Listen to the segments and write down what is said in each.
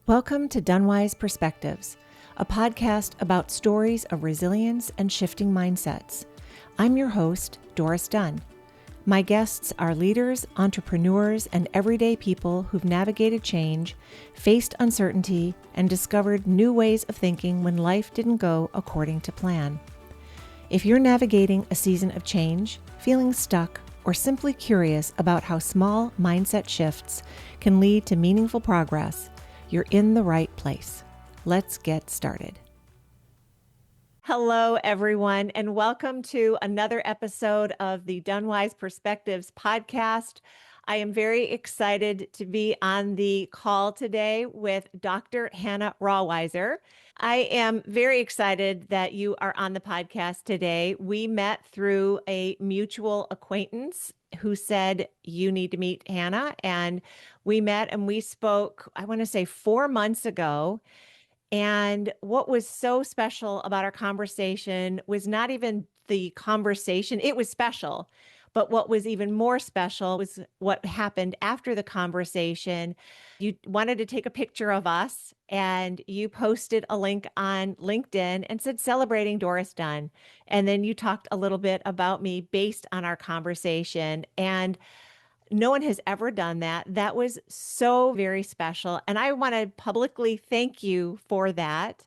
Welcome to DunnWise Perspectives, a podcast about stories of resilience and shifting mindsets. I'm your host, Doris Dunn. My guests are leaders, entrepreneurs, and everyday people who've navigated change, faced uncertainty, and discovered new ways of thinking when life didn't go according to plan. If you're navigating a season of change, feeling stuck, or simply curious about how small mindset shifts can lead to meaningful progress, you're in the right place. Let's get started. Hello, everyone, and welcome to another episode of the DunnWise Perspectives podcast. I am very excited to be on the call today with Dr. Hannah Rawiszer. I am very excited that you are on the podcast today. We met through a mutual acquaintance who said, you need to meet Hannah. And we met and we spoke, I want to say 4 months ago. And what was so special about our conversation was not even the conversation, it was special. But what was even more special was what happened after the conversation. You wanted to take a picture of us and you posted a link on LinkedIn and said, celebrating Doris Dunn. And then you talked a little bit about me based on our conversation. And no one has ever done that. That was so very special. And I want to publicly thank you for that.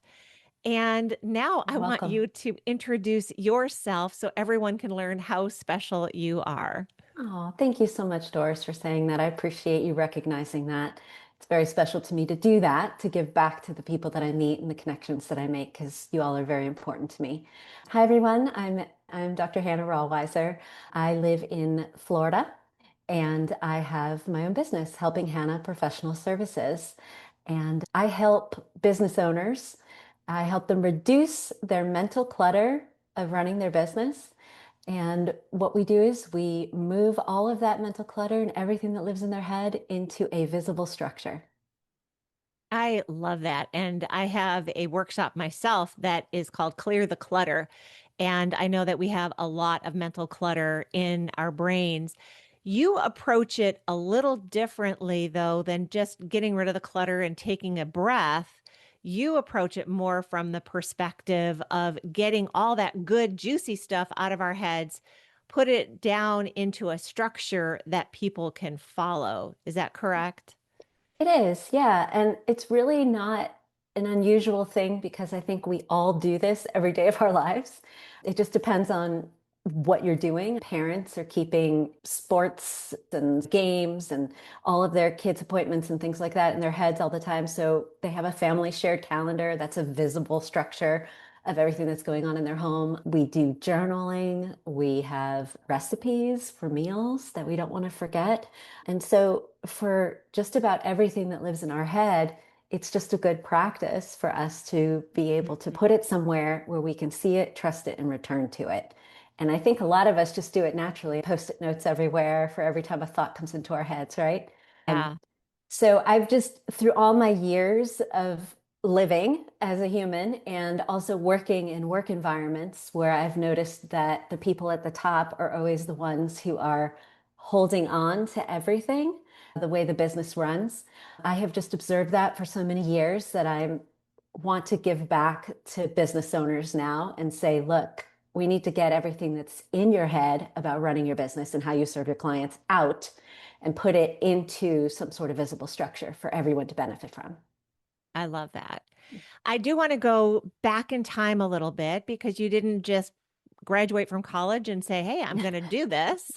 And now I want Welcome. you to introduce yourself so everyone can learn how special you are. Oh, thank you so much, Doris, for saying that. I appreciate you recognizing that. It's very special to me to do that, to give back to the people that I meet and the connections that I make, because you all are very important to me. Hi, everyone. I'm Dr. Hannah Rawiszer. I live in Florida, and I have my own business, Helping Hannah Professional Services. And I help business owners. I help them reduce their mental clutter of running their business. And what we do is we move all of that mental clutter and everything that lives in their head into a visible structure. I love that. And I have a workshop myself that is called Clear the Clutter. And I know that we have a lot of mental clutter in our brains. You approach it a little differently, though, than just getting rid of the clutter and taking a breath. You approach it more from the perspective of getting all that good, juicy stuff out of our heads, put it down into a structure that people can follow. Is that correct? It is, yeah. And it's really not an unusual thing because I think we all do this every day of our lives. It just depends on what you're doing. Parents are keeping sports and games and all of their kids' appointments and things like that in their heads all the time. So they have a family shared calendar that's a visible structure of everything that's going on in their home. We do journaling. We have recipes for meals that we don't want to forget. And so for just about everything that lives in our head, it's just a good practice for us to be able to put it somewhere where we can see it, trust it, and return to it. And I think a lot of us just do it naturally, post-it notes everywhere for every time a thought comes into our heads, right? Yeah. So I've just, through all my years of living as a human and also working in work environments where I've noticed that the people at the top are always the ones who are holding on to everything, the way the business runs. I have just observed that for so many years that I want to give back to business owners now and say, look, we need to get everything that's in your head about running your business and how you serve your clients out and put it into some sort of visible structure for everyone to benefit from. I love that. I do want to go back in time a little bit because you didn't just graduate from college and say, hey, I'm going to do this.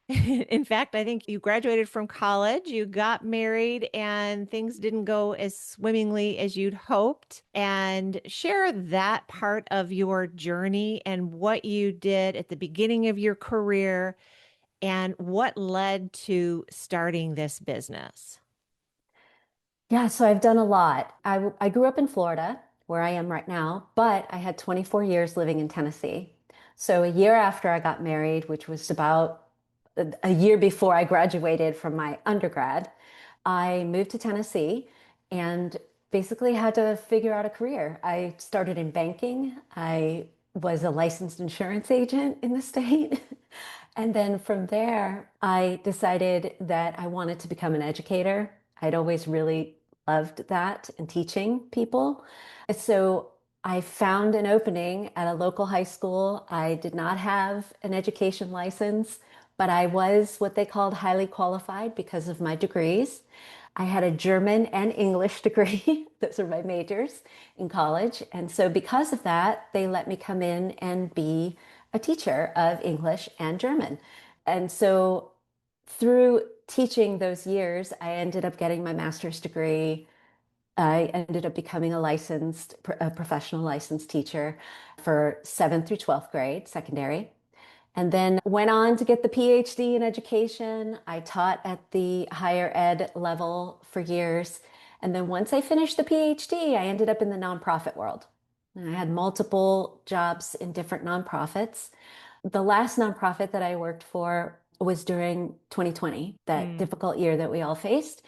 In fact, I think you graduated from college, you got married, and things didn't go as swimmingly as you'd hoped. And share that part of your journey and what you did at the beginning of your career and what led to starting this business. Yeah, so I've done a lot. I grew up in Florida, where I am right now, but I had 24 years living in Tennessee. So a year after I got married, which was about a year before I graduated from my undergrad, I moved to Tennessee and basically had to figure out a career. I started in banking. I was a licensed insurance agent in the state. And then from there, I decided that I wanted to become an educator. I'd always really loved that and teaching people. So I found an opening at a local high school. I did not have an education license, but I was what they called highly qualified because of my degrees. I had a German and English degree. Those are my majors in college. And so because of that, they let me come in and be a teacher of English and German. And so through teaching those years, I ended up getting my master's degree. I ended up becoming a professional licensed teacher for 7th through 12th grade, secondary. And then went on to get the PhD in education. I taught at the higher ed level for years. And then once I finished the PhD, I ended up in the nonprofit world. And I had multiple jobs in different nonprofits. The last nonprofit that I worked for was during 2020, that Mm. difficult year that we all faced.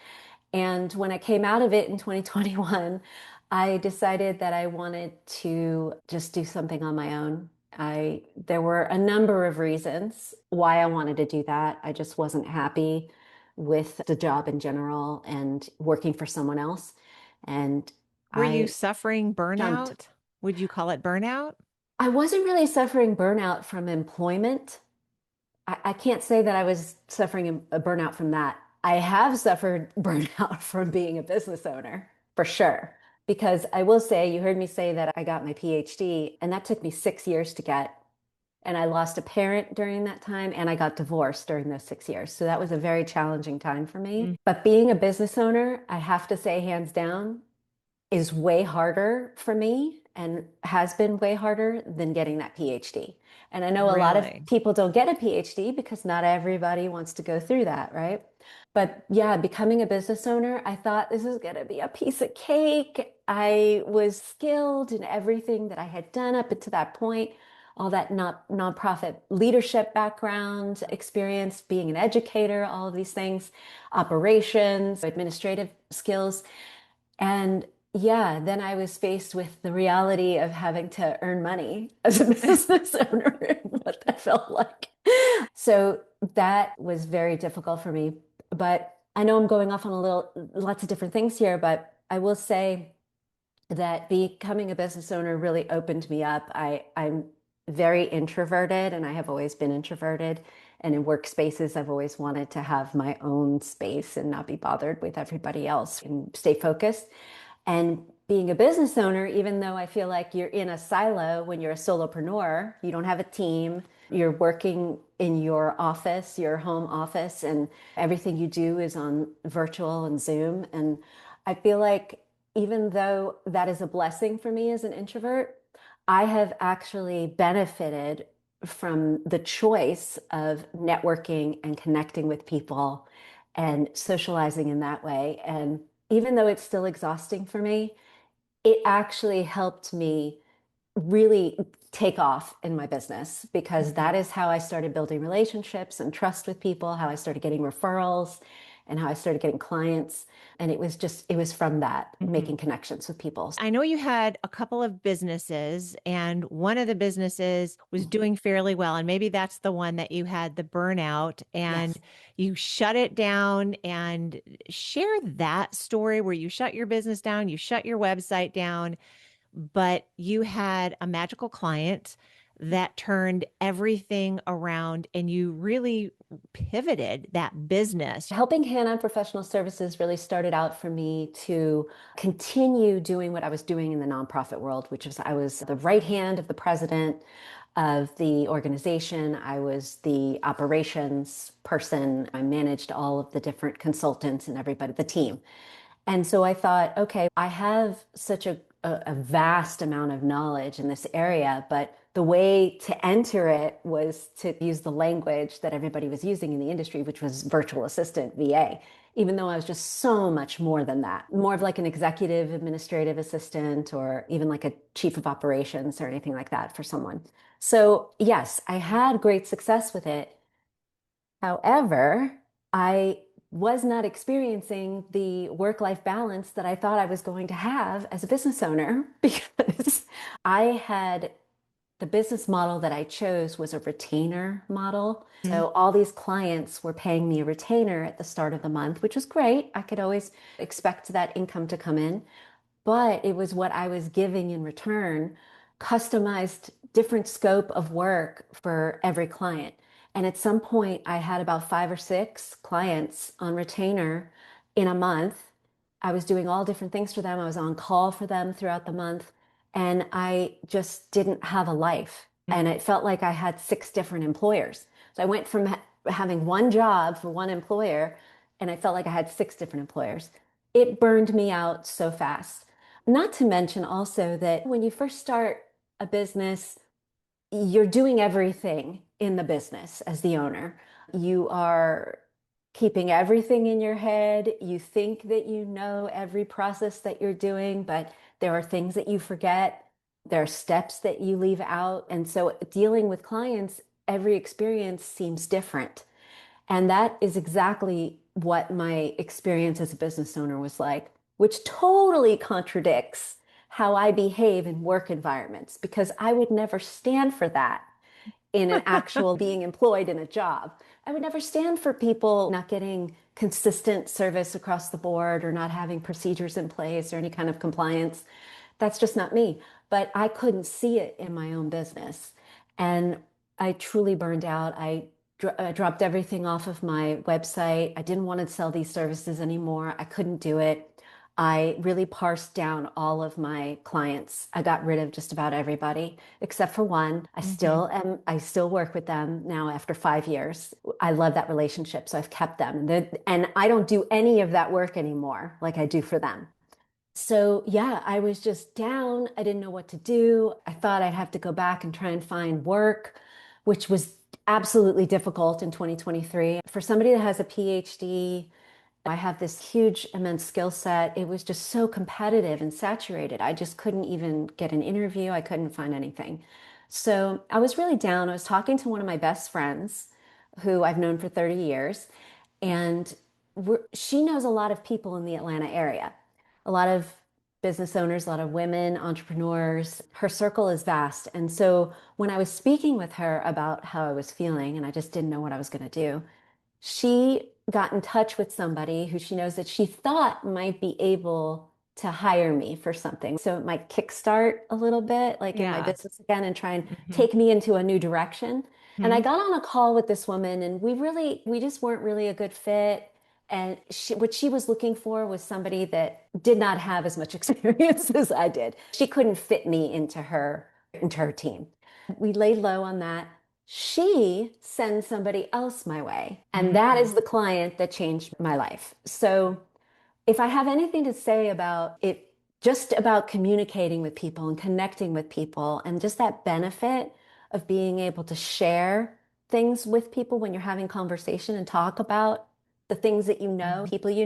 And when I came out of it in 2021, I decided that I wanted to just do something on my own. There were a number of reasons why I wanted to do that. I just wasn't happy with the job in general and working for someone else. And Were you I suffering jumped. burnout? Would you call it burnout? I wasn't really suffering burnout from employment. I can't say that I was suffering a burnout from that. I have suffered burnout from being a business owner, for sure. Because I will say, you heard me say that I got my PhD, and that took me 6 years to get. And I lost a parent during that time, and I got divorced during those 6 years. So that was a very challenging time for me. Mm. But being a business owner, I have to say, hands down, is way harder for me and has been way harder than getting that PhD. And I know a lot of Really? people don't get a PhD because not everybody wants to go through that, right? But yeah, becoming a business owner, I thought this is going to be a piece of cake. I was skilled in everything that I had done up to that point, all that nonprofit leadership background, experience, being an educator, all of these things, operations, administrative skills. And yeah, then I was faced with the reality of having to earn money as a business owner and what that felt like. So that was very difficult for me. But I know I'm going off on lots of different things here, but I will say that becoming a business owner really opened me up. I'm very introverted and I have always been introverted. And in workspaces, I've always wanted to have my own space and not be bothered with everybody else and stay focused. And being a business owner, even though I feel like you're in a silo when you're a solopreneur, you don't have a team, you're working in your office, your home office, and everything you do is on virtual and Zoom. And I feel like even though that is a blessing for me as an introvert, I have actually benefited from the choice of networking and connecting with people and socializing in that way. And even though it's still exhausting for me, it actually helped me really take off in my business because Mhm. that is how I started building relationships and trust with people, how I started getting referrals, and how I started getting clients. And it was from that, Mhm. making connections with people. I know you had a couple of businesses, and one of the businesses was doing fairly well. And maybe that's the one that you had the burnout and Yes. you shut it down. And share that story where you shut your business down, you shut your website down, but you had a magical client that turned everything around and you really pivoted that business. Helping Hannah Professional Services really started out for me to continue doing what I was doing in the nonprofit world, which was I was the right hand of the president of the organization. I was the operations person. I managed all of the different consultants and everybody, the team. And so I thought, okay, I have such a vast amount of knowledge in this area, but the way to enter it was to use the language that everybody was using in the industry, which was virtual assistant, VA, even though I was just so much more than that, more of like an executive administrative assistant or even like a chief of operations or anything like that for someone. So, yes, I had great success with it. However, I was not experiencing the work-life balance that I thought I was going to have as a business owner because I had the business model that I chose was a retainer model. Mhm. So all these clients were paying me a retainer at the start of the month, which was great. I could always expect that income to come in, but it was what I was giving in return, customized different scope of work for every client. And at some point, I had about 5 or 6 clients on retainer in a month. I was doing all different things for them. I was on call for them throughout the month. And I just didn't have a life. And it felt like I had 6 different employers. So I went from having one job for one employer, and I felt like I had 6 different employers. It burned me out so fast. Not to mention also that when you first start a business, you're doing everything in the business as the owner. You are keeping everything in your head. You think that you know every process that you're doing, but there are things that you forget. There are steps that you leave out. And so dealing with clients, every experience seems different. And that is exactly what my experience as a business owner was like, which totally contradicts how I behave in work environments because I would never stand for that in an actual being employed in a job. I would never stand for people not getting consistent service across the board or not having procedures in place or any kind of compliance. That's just not me. But I couldn't see it in my own business. And I truly burned out. I dropped everything off of my website. I didn't want to sell these services anymore. I couldn't do it. I really parsed down all of my clients. I got rid of just about everybody except for one. Mhm. I still work with them now after 5 years. I love that relationship, so I've kept them. And I don't do any of that work anymore like I do for them. So yeah, I was just down. I didn't know what to do. I thought I'd have to go back and try and find work, which was absolutely difficult in 2023. For somebody that has a PhD, I have this huge, immense skill set. It was just so competitive and saturated. I just couldn't even get an interview. I couldn't find anything. So I was really down. I was talking to one of my best friends who I've known for 30 years, and she knows a lot of people in the Atlanta area, a lot of business owners, a lot of women, entrepreneurs. Her circle is vast. And so when I was speaking with her about how I was feeling and I just didn't know what I was going to do, she got in touch with somebody who she knows that she thought might be able to hire me for something. So it might kickstart a little bit, like in my Yeah. business again, and try and Mhm. take me into a new direction. And I Mhm. got on a call with this woman, and we just weren't really a good fit. And what she was looking for was somebody that did not have as much experience as I did. She couldn't fit me into her team. We laid low on that. She sends somebody else my way. And that Mhm. is the client that changed my life. So if I have anything to say about it, just about communicating with people and connecting with people, and just that benefit of being able to share things with people when you're having conversation and talk about the things that you know, Mhm. people you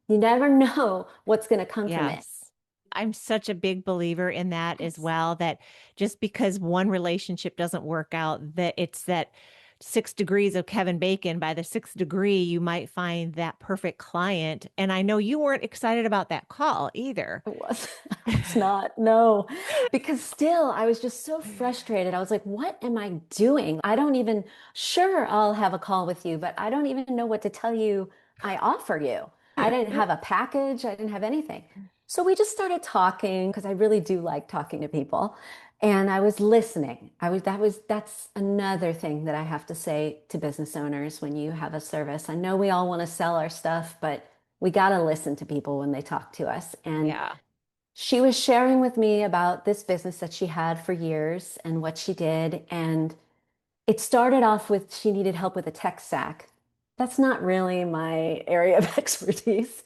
never know what's going to come from it. Yes. I'm such a big believer in that as well, that just because one relationship doesn't work out, that it's that 6 degrees of Kevin Bacon. By the sixth degree, you might find that perfect client. And I know you weren't excited about that call either. I was, I was not, no, because still I was just so frustrated. I was like, what am I doing? Sure, I'll have a call with you, but I don't even know what to tell you I offer you. I didn't have a package, I didn't have anything. So we just started talking because I really do like talking to people. And I was listening. That's another thing that I have to say to business owners when you have a service. I know we all want to sell our stuff, but we got to listen to people when they talk to us. And Yeah. she was sharing with me about this business that she had for years and what she did. And it started off with she needed help with a tech stack. That's not really my area of expertise,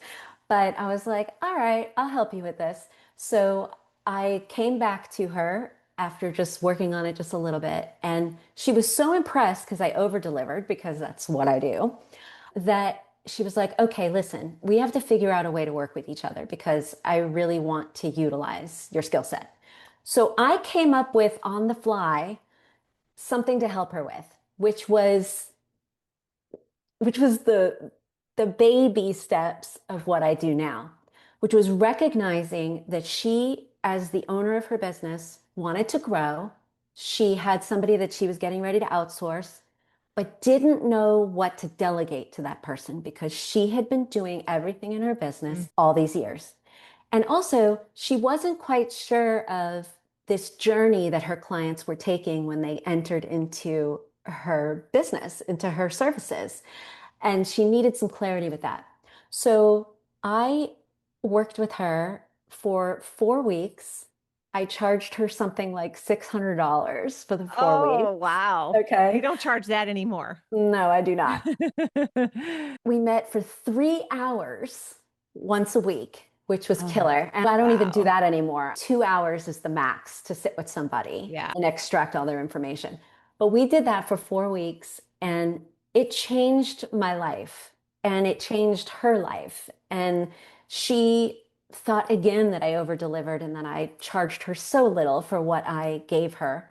but I was like, all right, I'll help you with this. So I came back to her after just working on it just a little bit. And she was so impressed because I over delivered, because that's what I do, that she was like, okay, listen, we have to figure out a way to work with each other because I really want to utilize your skill set. So I came up with on the fly something to help her with, which was the baby steps of what I do now, which was recognizing that she, as the owner of her business, wanted to grow. She had somebody that she was getting ready to outsource, but didn't know what to delegate to that person because she had been doing everything in her Mm. business all these years. And also, she wasn't quite sure of this journey that her clients were taking when they entered into her business, into her services. And she needed some clarity with that. So I worked with her for 4 weeks. I charged her something like $600 for the 4 weeks. Oh, wow. You Okay. don't charge that anymore. No, I do not. We met for 3 hours once a week, which was Oh, killer. And I don't even do wow. that anymore. 2 hours is the max to sit with somebody Yeah. and extract all their information. But we did that for 4 weeks and it changed my life and it changed her life. And she thought again that I over delivered and that I charged her so little for what I gave her.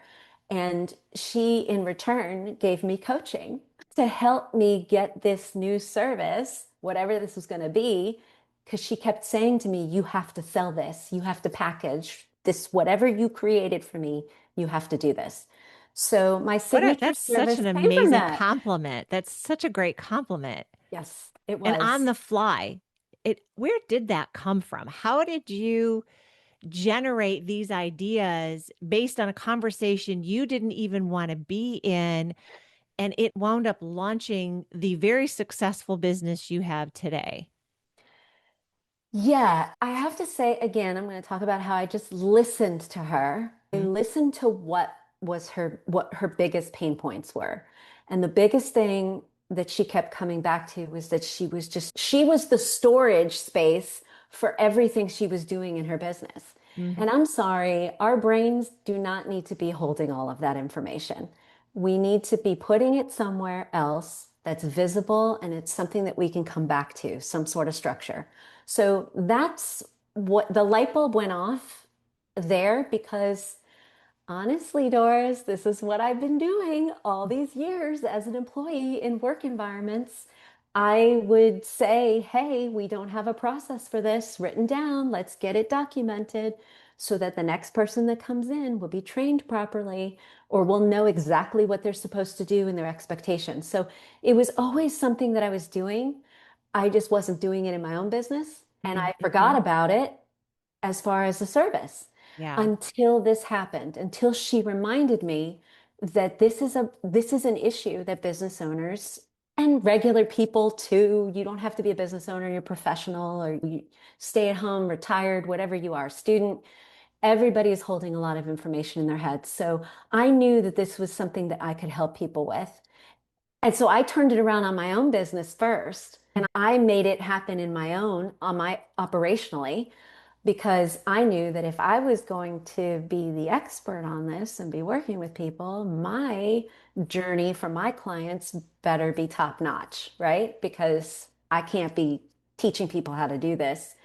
And she, in return, gave me coaching to help me get this new service, whatever this was going to be, because she kept saying to me, you have to sell this, you have to package this, whatever you created for me, you have to do this. So my signature That's such service an came from amazing that. compliment. That's such a great compliment. Yes, it And on was. the fly, where did that come from? How did you generate these ideas based on a conversation you didn't even want to be in? And it wound up launching the very successful business you have today. Yeah, I have to say again, I'm going to talk about how I just listened to her. I Mm. listened to what her biggest pain points were. And the biggest thing that she kept coming back to was that she was the storage space for everything she was doing in her business. Mhm. And I'm sorry, our brains do not need to be holding all of that information. We need to be putting it somewhere else that's visible and it's something that we can come back to, some sort of structure. So that's what the light bulb went off there because honestly, Doris, this is what I've been doing all these years as an employee in work environments. I would say, hey, we don't have a process for this written down. Let's get it documented so that the next person that comes in will be trained properly or will know exactly what they're supposed to do and their expectations. So it was always something that I was doing. I just wasn't doing it in my own business and I forgot Mhm. about it as far as the service Yeah. until this happened, until she reminded me that this is an issue that business owners and regular people too, you don't have to be a business owner, you're professional or you stay at home, retired, whatever you are, student, everybody is holding a lot of information in their heads. So I knew that this was something that I could help people with. And so I turned it around on my own business first and I made it happen in my own, on my operationally, because I knew that if I was going to be the expert on this and be working with people, my journey for my clients better be top notch, right? Because I can't be teaching people how to do this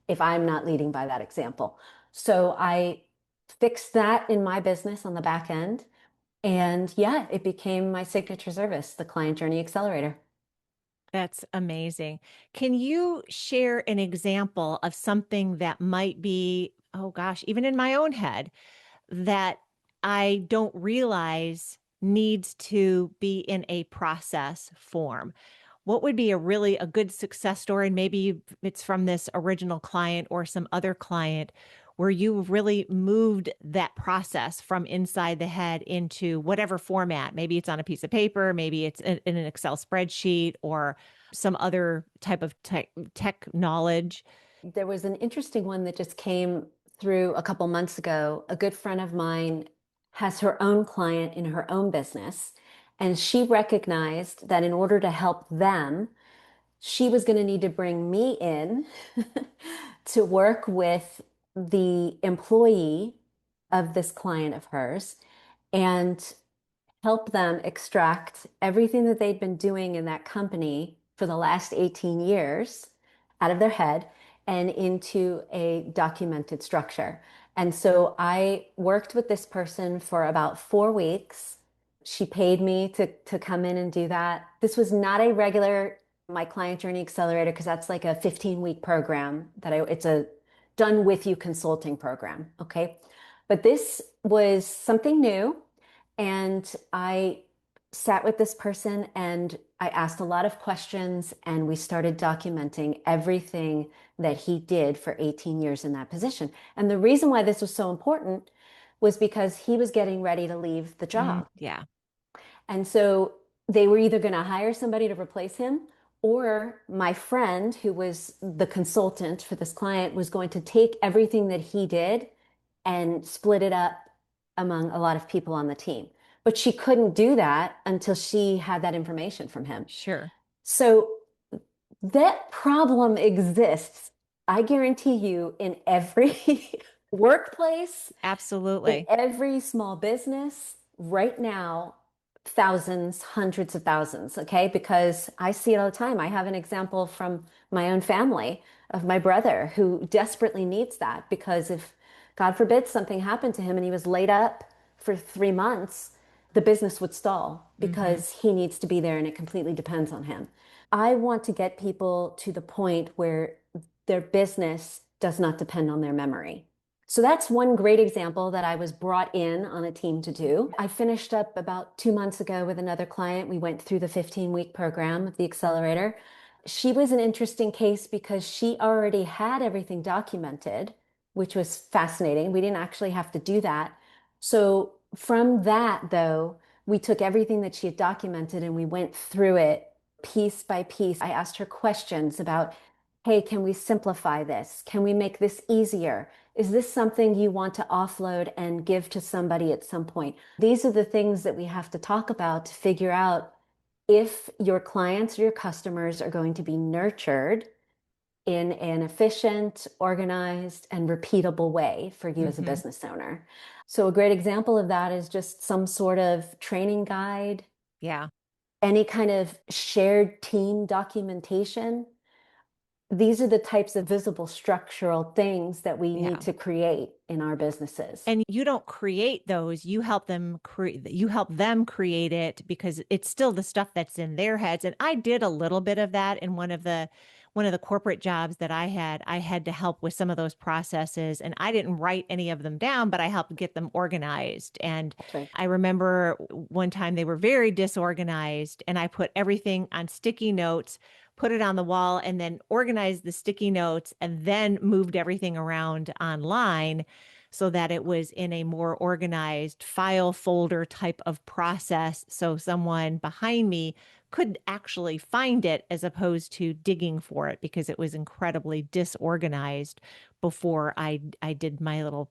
if I'm not leading by that example. So I fixed that in my business on the back end. And yeah, it became my signature service, the Client Journey Accelerator. That's amazing. Can you share an example of something that might be, oh gosh, even in my own head, that I don't realize needs to be in a process form? What would be a good success story? And maybe it's from this original client or some other client where you really moved that process from inside the head into whatever format. Maybe it's on a piece of paper, maybe it's in an Excel spreadsheet or some other type of tech knowledge. There was an interesting one that just came through a couple months ago. A good friend of mine has her own client in her own business, and she recognized that in order to help them, she was going to need to bring me in to work with the employee of this client of hers and help them extract everything that they'd been doing in that company for the last 18 years out of their head and into a documented structure. And so I worked with this person for about 4 weeks. She paid me to come in and do that. This was not a regular my client journey accelerator because that's like a 15-week program it's a done with you consulting program. Okay. But this was something new. And I sat with this person and I asked a lot of questions and we started documenting everything that he did for 18 years in that position. And the reason why this was so important was because he was getting ready to leave the job. Yeah. And so they were either going to hire somebody to replace him, or my friend, who was the consultant for this client, was going to take everything that he did and split it up among a lot of people on the team. But she couldn't do that until she had that information from him. Sure. So that problem exists, I guarantee you, in every workplace, in Absolutely. every small business right now, thousands, hundreds of thousands, okay? Because I see it all the time. I have an example from my own family of my brother who desperately needs that because if, God forbid, something happened to him and he was laid up for 3 months, the business would stall Hmm. because he needs to be there and it completely depends on him. I want to get people to the point where their business does not depend on their memory. So that's one great example that I was brought in on a team to do. I finished up about 2 months ago with another client. We went through the 15-week program of the accelerator. She was an interesting case because she already had everything documented, which was fascinating. We didn't actually have to do that. So from that, though, we took everything that she had documented and we went through it piece by piece. I asked her questions about, hey, can we simplify this? Can we make this easier? Is this something you want to offload and give to somebody at some point? These are the things that we have to talk about to figure out if your clients or your customers are going to be nurtured in an efficient, organized, and repeatable way for you as a Hmm. business owner. So, a great example of that is just some sort of training guide, Yeah. any kind of shared team documentation. These are the types of visible structural things that we need Yeah. to create in our businesses. And you don't create those, you help them create it because it's still the stuff that's in their heads. And I did a little bit of that in one of the corporate jobs that I had. I had to help with some of those processes and I didn't write any of them down, but I helped get them organized. And That's right. I remember one time they were very disorganized and I put everything on sticky notes, put it on the wall, and then organized the sticky notes and then moved everything around online so that it was in a more organized file folder type of process. So someone behind me could actually find it as opposed to digging for it because it was incredibly disorganized before I did my little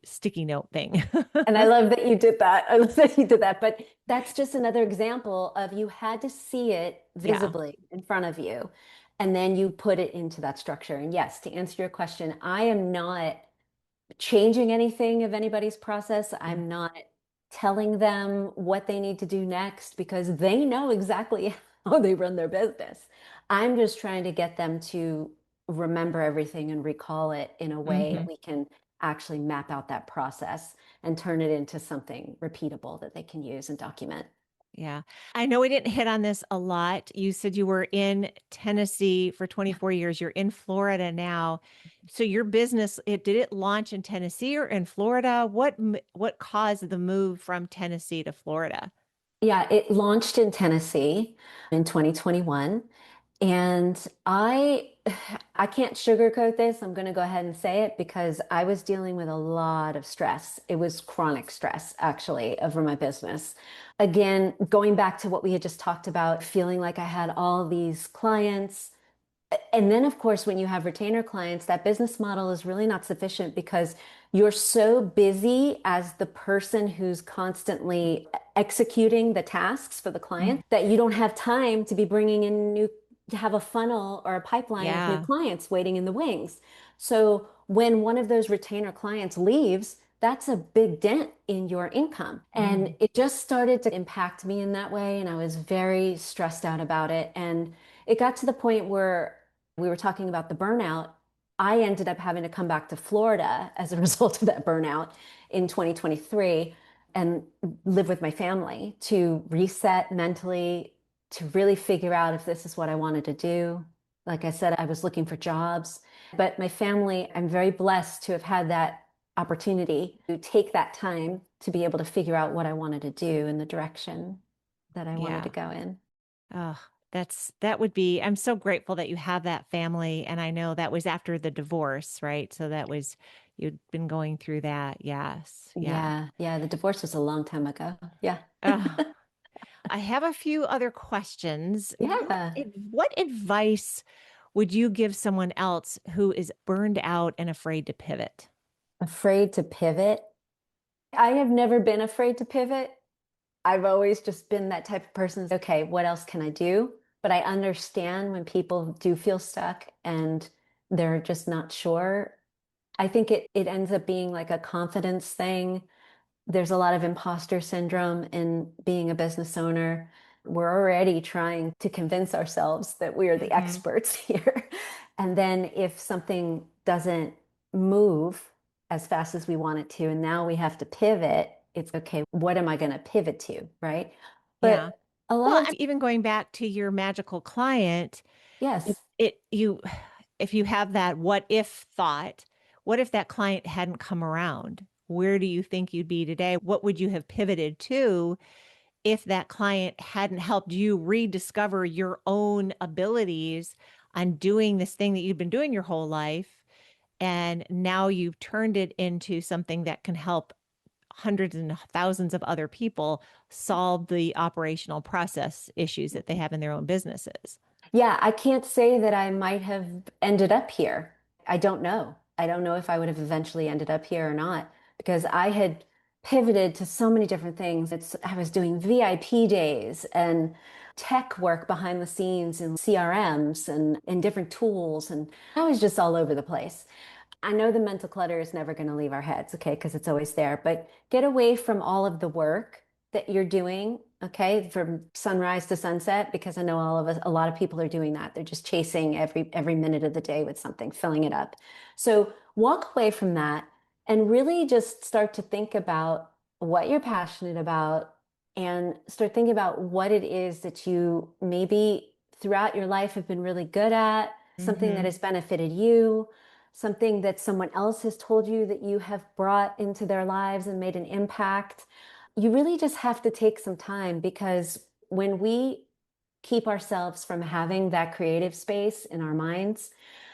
sticky note thing. And I love that you did that. I love that you did that. But that's just another example of you had to see it Yeah. visibly in front of you, and then you put it into that structure. And yes, to answer your question, I am not changing anything of anybody's process. I'm not telling them what they need to do next because they know exactly how they run their business. I'm just trying to get them to remember everything and recall it in a way Hmm. that we can actually map out that process and turn it into something repeatable that they can use and document. Yeah. I know we didn't hit on this a lot. You said you were in Tennessee for Yeah. 24 years. You're in Florida now. So your business, did it launch in Tennessee or in Florida? What caused the move from Tennessee to Florida? Yeah, it launched in Tennessee in 2021. And I can't sugarcoat this. I'm going to go ahead and say it because I was dealing with a lot of stress. It was chronic stress, actually, over my business. Again, going back to what we had just talked about, feeling like I had all these clients, and then, of course, when you have retainer clients, that business model is really not sufficient because you're so busy as the person who's constantly executing the tasks for the Mhm. client that you don't have time to be bringing in to have a funnel or a pipeline of new Yeah. clients waiting in the wings. So when one of those retainer clients leaves, that's a big dent in your income. And Mm. it just started to impact me in that way. And I was very stressed out about it. And it got to the point where we were talking about the burnout. I ended up having to come back to Florida as a result of that burnout in 2023 and live with my family to reset mentally, to really figure out if this is what I wanted to do. Like I said, I was looking for jobs, but my family, I'm very blessed to have had that opportunity to take that time to be able to figure out what I wanted to do in the direction that I wanted to Yeah. go in. Oh, that would be, I'm so grateful that you have that family. And I know that was after the divorce, right? So that was, you'd been going through that. Yes. Yeah. Yeah, yeah, the divorce was a long time ago. Yeah. Oh, I have a few other questions. Yeah. What advice would you give someone else who is burned out and afraid to pivot? Afraid to pivot. I have never been afraid to pivot. I've always just been that type of person. Okay, what else can I do? But I understand when people do feel stuck and they're just not sure. I think it ends up being like a confidence thing. There's a lot of imposter syndrome in being a business owner. We're already trying to convince ourselves that we are the Hmm. experts here. And then if something doesn't move as fast as we want it to, and now we have to pivot, it's okay, what am I going to pivot to? Right. Yeah. But a lot Well, of, even going back to your magical client, yes. you, if you have that what if thought, what if that client hadn't come around? Where do you think you'd be today? What would you have pivoted to if that client hadn't helped you rediscover your own abilities on doing this thing that you've been doing your whole life? And now you've turned it into something that can help hundreds and thousands of other people solve the operational process issues that they have in their own businesses. Yeah, I can't say that I might have ended up here. I don't know. I don't know if I would have eventually ended up here or not because I had pivoted to so many different things. I was doing VIP days and tech work behind the scenes and CRMs and different tools, and I was just all over the place. I know the mental clutter is never going to leave our heads, okay, because it's always there, but get away from all of the work that you're doing, okay, from sunrise to sunset, because I know all of us, a lot of people are doing that. They're just chasing every minute of the day with something, filling it up. So walk away from that and really just start to think about what you're passionate about and start thinking about what it is that you maybe throughout your life have been really good at, something that Hmm. has benefited you, something that someone else has told you that you have brought into their lives and made an impact. You really just have to take some time because when we keep ourselves from having that creative space in our minds,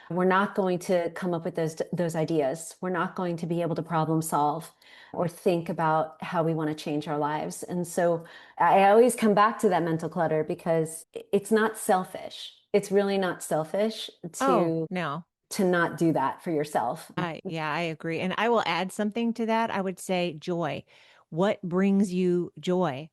we're not going to come up with those ideas. We're not going to be able to problem solve or think about how we want to change our lives. And so I always come back to that mental clutter because it's not selfish. It's really not selfish Oh, to no. not do that for yourself. Yeah, I agree. And I will add something to that. I would say joy. What brings you joy?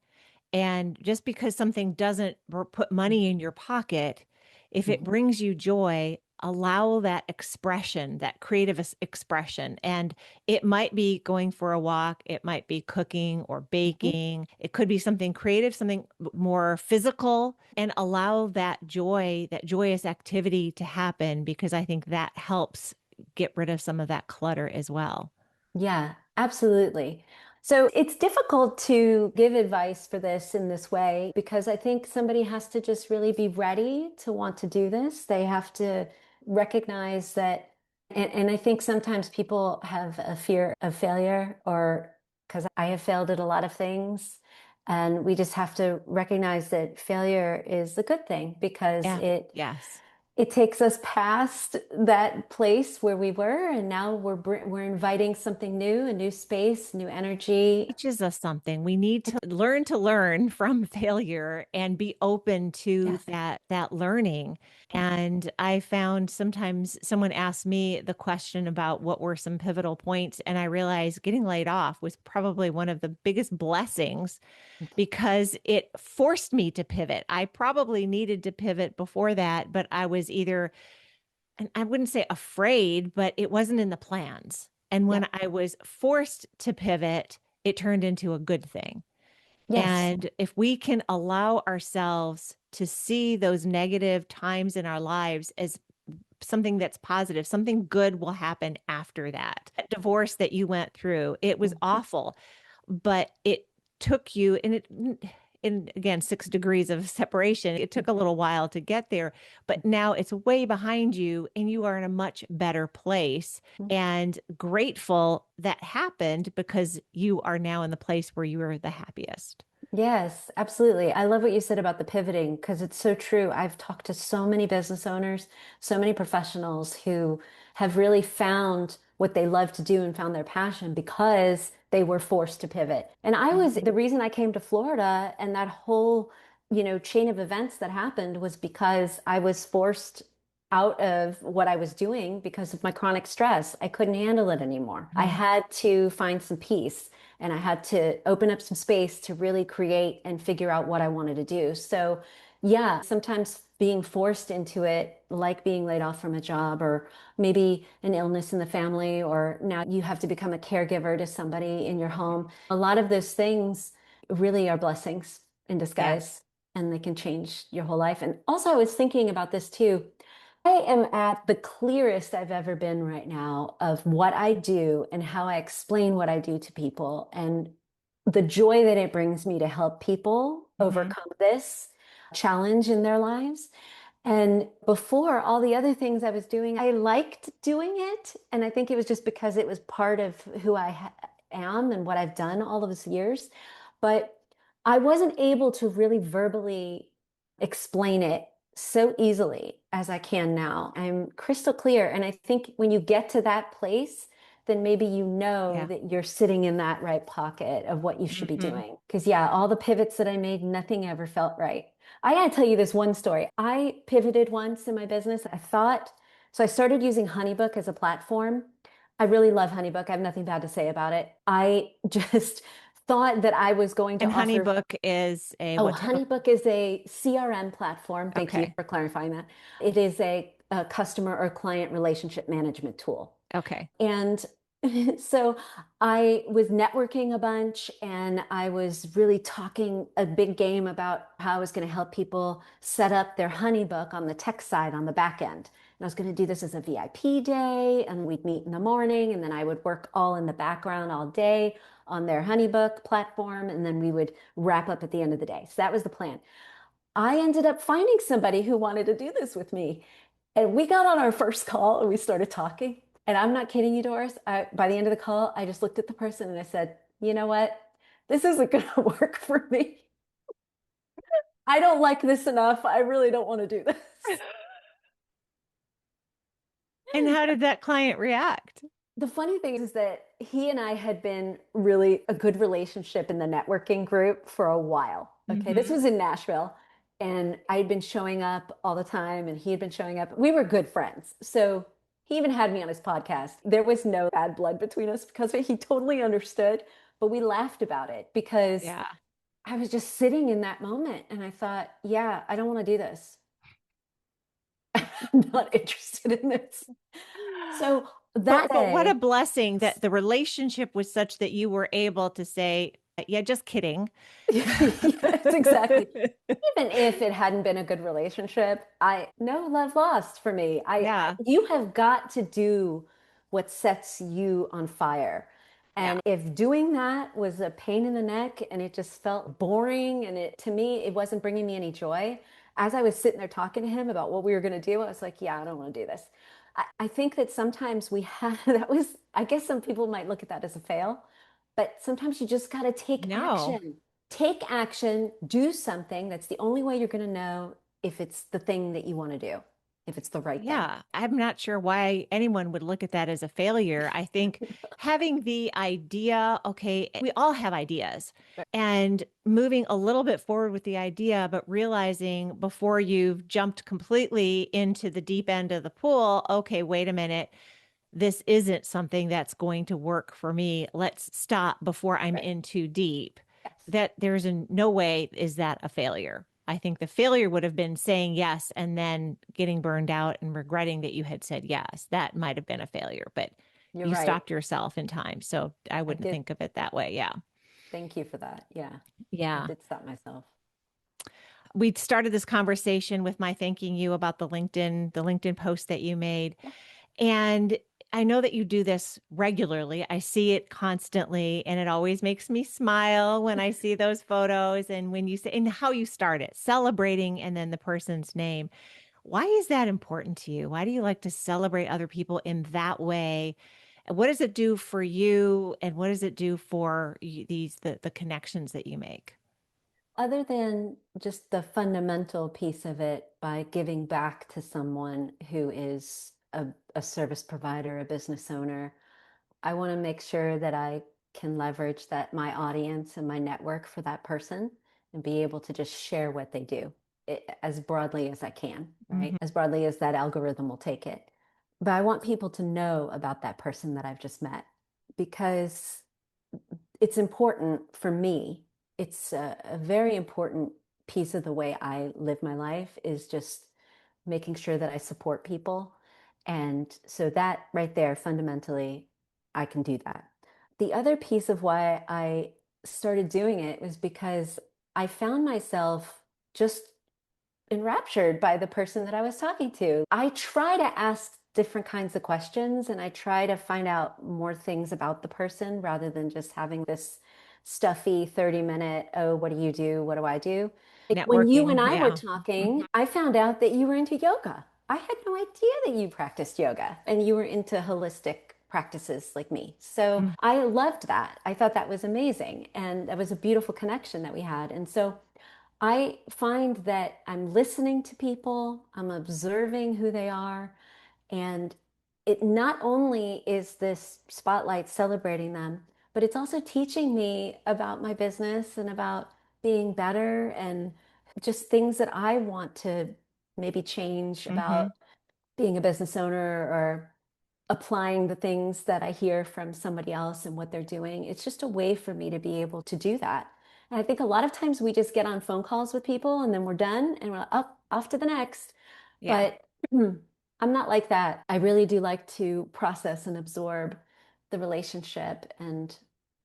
And just because something doesn't put money in your pocket, if it Mhm. brings you joy, allow that expression, that creative expression. And it might be going for a walk, it might be cooking or baking, it could be something creative, something more physical, and allow that joy, that joyous activity to happen because I think that helps get rid of some of that clutter as well. Yeah, absolutely. So it's difficult to give advice for this in this way because I think somebody has to just really be ready to want to do this. They have to recognize that, and I think sometimes people have a fear of failure, or because I have failed at a lot of things. And we just have to recognize that failure is a good thing because Yeah. Yes. it takes us past that place where we were, and now we're inviting something new, a new space, new energy. Teaches us something. We need to learn from failure and be open to Yes. that learning. And I found sometimes someone asked me the question about what were some pivotal points, and I realized getting laid off was probably one of the biggest blessings because it forced me to pivot. I probably needed to pivot before that, but I was either, and I wouldn't say afraid, but it wasn't in the plans. And when Yep. I was forced to pivot, it turned into a good thing. Yes. And if we can allow ourselves to see those negative times in our lives as something that's positive, something good will happen after that. That divorce that you went through, it was Mhm. awful, but it took you and in, again, 6 degrees of separation. It took a little while to get there, but now it's way behind you and you are in a much better place, and grateful that happened because you are now in the place where you are the happiest. Yes, absolutely. I love what you said about the pivoting because it's so true. I've talked to so many business owners, so many professionals who have really found what they love to do and found their passion because they were forced to pivot. And I was Mhm. the reason I came to Florida and that whole, chain of events that happened was because I was forced out of what I was doing because of my chronic stress. I couldn't handle it anymore. I Mhm. had to find some peace and I had to open up some space to really create and figure out what I wanted to do. So, yeah, sometimes being forced into it, like being laid off from a job or maybe an illness in the family, or now you have to become a caregiver to somebody in your home. A lot of those things really are blessings in Yeah. disguise and they can change your whole life. And also, I was thinking about this too. I am at the clearest I've ever been right now of what I do and how I explain what I do to people and the joy that it brings me to help people Mhm. overcome this challenge in their lives. And before all the other things I was doing, I liked doing it. And I think it was just because it was part of who am and what I've done all of these years. But I wasn't able to really verbally explain it so easily as I can now. I'm crystal clear. And I think when you get to that place, then maybe you know Yeah. that you're sitting in that right pocket of what you should be Mhm. doing. Because, yeah, all the pivots that I made, nothing ever felt right. I gotta tell you this one story. I pivoted once in my business. So I started using HoneyBook as a platform. I really love HoneyBook. I have nothing bad to say about it. I just thought that I was going to And offer. HoneyBook is a Oh, what type of? HoneyBook is a CRM platform. Thank you Okay. for clarifying that. It is a customer or client relationship management tool. Okay. And so I was networking a bunch and I was really talking a big game about how I was going to help people set up their HoneyBook on the tech side on the back end. And I was going to do this as a VIP day and we'd meet in the morning and then I would work all in the background all day on their HoneyBook platform and then we would wrap up at the end of the day. So that was the plan. I ended up finding somebody who wanted to do this with me. And we got on our first call and we started talking. And I'm not kidding you, Doris. By the end of the call, I just looked at the person and I said, you know what? This isn't going to work for me. I don't like this enough. I really don't want to do this. And how did that client react? The funny thing is that he and I had been really a good relationship in the networking group for a while. Okay, this Mhm. was in Nashville, and I had been showing up all the time, and he had been showing up. We were good friends. So he even had me on his podcast. There was no bad blood between us because he totally understood, but we laughed about it because Yeah. I was just sitting in that moment and I thought, yeah, I don't want to do this. I'm not interested in this. So that But what a day, blessing that the relationship was such that you were able to say, yeah, just kidding. yes, exactly. Even if it hadn't been a good relationship, I no love lost for me. Yeah. You have got to do what sets you on fire. Yeah. And if doing that was a pain in the neck and it just felt boring and it to me it wasn't bringing me any joy, as I was sitting there talking to him about what we were going to do, I was like, yeah, I don't want to do this. I think that sometimes we have that was I guess some people might look at that as a fail, but sometimes you just got to take No. action. Take action, do something. That's the only way you're going to know if it's the thing that you want to do, if it's the right thing. Yeah, I'm not sure why anyone would look at that as a failure. I think having the idea, okay, we all have ideas, Right. and moving a little bit forward with the idea, but realizing before you've jumped completely into the deep end of the pool, okay, wait a minute, this isn't something that's going to work for me. Let's stop before I'm Right. in too deep. Yes. That there's no way is that a failure. I think the failure would have been saying yes and then getting burned out and regretting that you had said yes. That might have been a failure, but You're you right. stopped yourself in time. So I I wouldn't did. think of it that way. Yeah. Thank you for that. Yeah. I Yeah. did stop myself. We started this conversation with my thanking you about the LinkedIn post that you made. Yeah. And I know that you do this regularly. I see it constantly, and it always makes me smile when I see those photos and when you say and how you start it, celebrating and then the person's name. Why is that important to you? Why do you like to celebrate other people in that way? And what does it do for you, and what does it do for the connections that you make? Other than just the fundamental piece of it, by giving back to someone who is a service provider, a business owner, I want to make sure that I can leverage that my audience and my network for that person and be able to just share what they do as broadly as I can, right? Mhm. As broadly as that algorithm will take it. But I want people to know about that person that I've just met because it's important for me. It's a very important piece of the way I live my life is just making sure that I support people. And so that right there, fundamentally, I can do that. The other piece of why I started doing it was because I found myself just enraptured by the person that I was talking to. I try to ask different kinds of questions and I try to find out more things about the person rather than just having this stuffy 30-minute, oh, what do you do? What do I do? Like when you Networking, and I were yeah. talking, I found out that you were into yoga. I had no idea that you practiced yoga and you were into holistic practices like me. So Mhm. I loved that. I thought that was amazing. And that was a beautiful connection that we had. And so I find that I'm listening to people, I'm observing who they are, and it not only is this spotlight celebrating them, but it's also teaching me about my business and about being better and just things that I want to maybe change about Mhm. being a business owner or applying the things that I hear from somebody else and what they're doing. It's just a way for me to be able to do that. And I think a lot of times we just get on phone calls with people and then we're done and we're up off to the next. Yeah. But I'm not like that. I really do like to process and absorb the relationship. And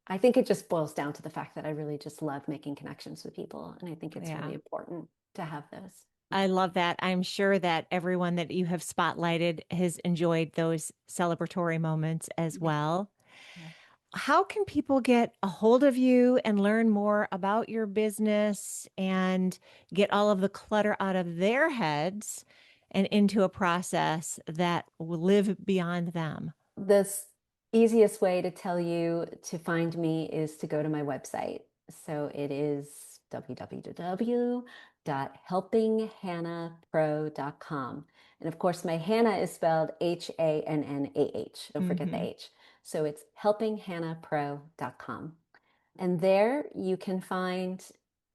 I think it just boils down to the fact that I really just love making connections with people. And I think it's Yeah. really important to have those. I love that. I'm sure that everyone that you have spotlighted has enjoyed those celebratory moments as Yeah. well. Yeah. How can people get a hold of you and learn more about your business and get all of the clutter out of their heads and into a process that will live beyond them? The easiest way to tell you to find me is to go to my website. So it is www.helpinghannahpro.com. And of course, my Hannah is spelled Hannah. Don't forget the Hmm. H. So it's helpinghannahpro.com. And there you can find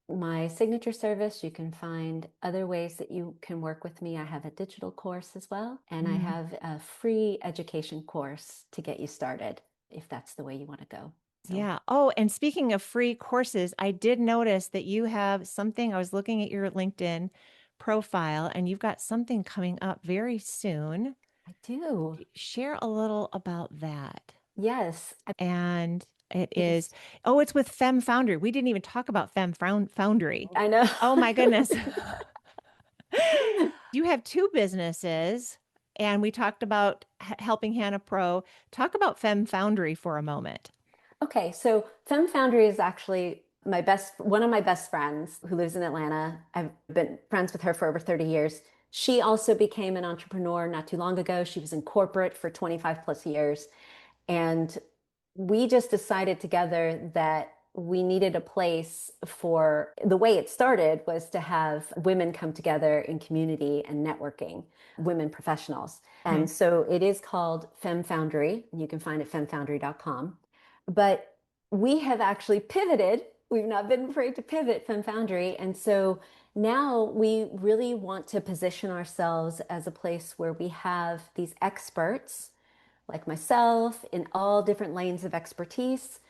my signature service. You can find other ways that you can work with me. I have a digital course as well, and I Mm. have a free education course to get you started if that's the way you want to go. So Yeah. Oh, and speaking of free courses, I did notice that you have something. I was looking at your LinkedIn profile and you've got something coming up very soon. I do. Share a little about that. Yes, And it I is, just, oh, it's with Fem Foundry. We didn't even talk about Foundry. I know. Oh my goodness. You have two businesses, and we talked about helping Hannah Pro. Talk about Fem Foundry for a moment. Okay, so Femme Foundry is actually one of my best friends who lives in Atlanta. I've been friends with her for over 30 years. She also became an entrepreneur not too long ago. She was in corporate for 25 plus years. And we just decided together that we needed a place for the way it started was to have women come together in community and networking, women professionals. Mhm. And so it is called Femme Foundry. You can find it femfoundry.com. But we have actually pivoted. We've not been afraid to pivot Femme Foundry. And so now we really want to position ourselves as a place where we have these experts like myself in all different lanes of expertise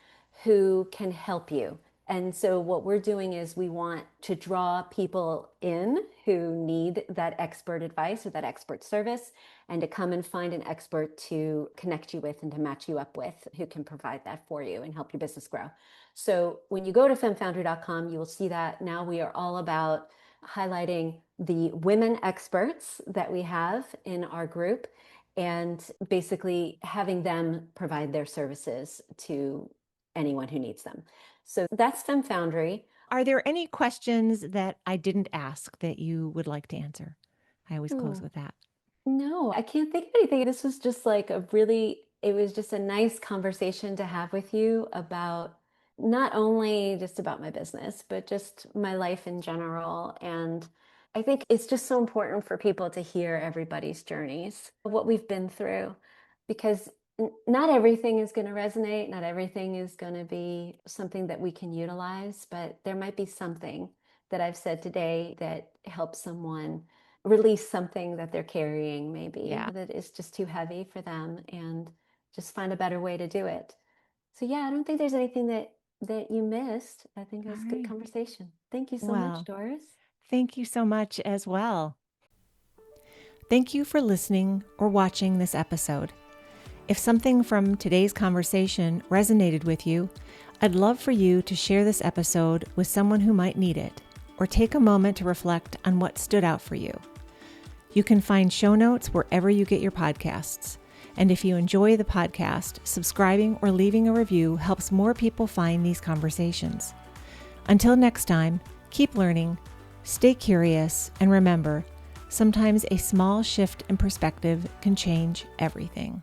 who can help you. And so what we're doing is we want to draw people in who need that expert advice or that expert service and to come and find an expert to connect you with and to match you up with who can provide that for you and help your business grow. So when you go to femfoundry.com, you will see that now we are all about highlighting the women experts that we have in our group and basically having them provide their services to anyone who needs them. So that's Femme Foundry. Are there any questions that I didn't ask that you would like to answer? I always close Oh, with that. no, I can't think of anything. This was just like it was just a nice conversation to have with you about not only just about my business, but just my life in general. And I think it's just so important for people to hear everybody's journeys, what we've been through, because not everything is going to resonate. Not everything is going to be something that we can utilize, but there might be something that I've said today that helps someone release something that they're carrying, maybe Yeah. that is just too heavy for them, and just find a better way to do it. So yeah, I don't think there's anything that you missed. I think it All was a good right. conversation. Thank you so much, Well, Doris. thank you so much as well. Thank you for listening or watching this episode. If something from today's conversation resonated with you, I'd love for you to share this episode with someone who might need it, or take a moment to reflect on what stood out for you. You can find show notes wherever you get your podcasts. And if you enjoy the podcast, subscribing or leaving a review helps more people find these conversations. Until next time, keep learning, stay curious, and remember, sometimes a small shift in perspective can change everything.